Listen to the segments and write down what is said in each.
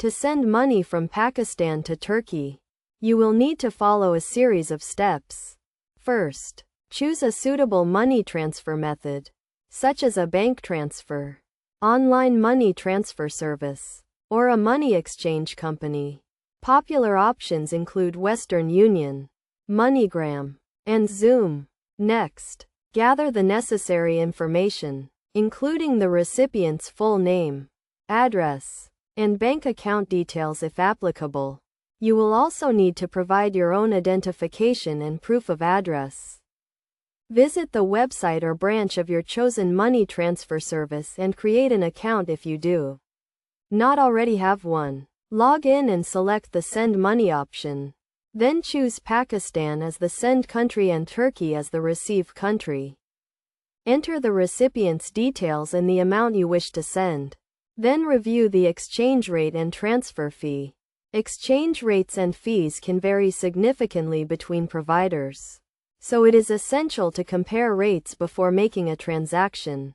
To send money from Pakistan to Turkey, you will need to follow a series of steps. First, choose a suitable money transfer method, such as a bank transfer, online money transfer service, or a money exchange company. Popular options include Western Union, MoneyGram, and Xoom. Next, gather the necessary information, including the recipient's full name, address, and bank account details if applicable. You will also need to provide your own identification and proof of address. Visit the website or branch of your chosen money transfer service and create an account if you do not already have one. Log in and select the Send Money option. Then choose Pakistan as the send country and Turkey as the receive country. Enter the recipient's details and the amount you wish to send. Then review the exchange rate and transfer fee. Exchange rates and fees can vary significantly between providers, so it is essential to compare rates before making a transaction.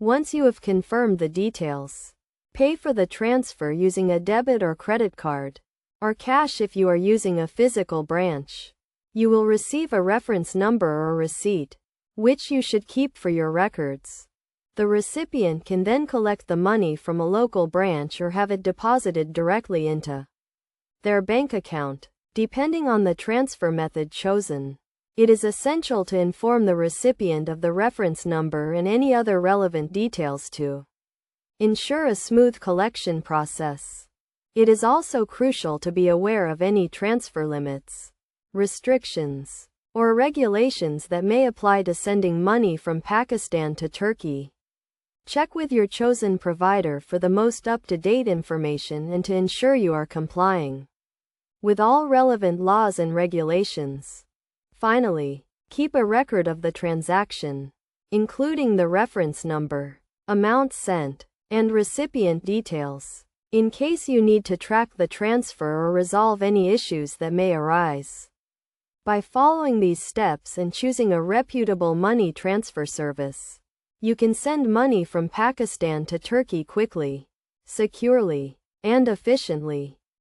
Once you have confirmed the details, pay for the transfer using a debit or credit card, or cash if you are using a physical branch. You will receive a reference number or receipt, which you should keep for your records. The recipient can then collect the money from a local branch or have it deposited directly into their bank account, depending on the transfer method chosen. It is essential to inform the recipient of the reference number and any other relevant details to ensure a smooth collection process. It is also crucial to be aware of any transfer limits, restrictions, or regulations that may apply to sending money from Pakistan to Turkey. Check with your chosen provider for the most up-to-date information and to ensure you are complying with all relevant laws and regulations. Finally, keep a record of the transaction, including the reference number, amount sent, and recipient details, in case you need to track the transfer or resolve any issues that may arise. By following these steps and choosing a reputable money transfer service, you can send money from Pakistan to Turkey quickly, securely, and efficiently.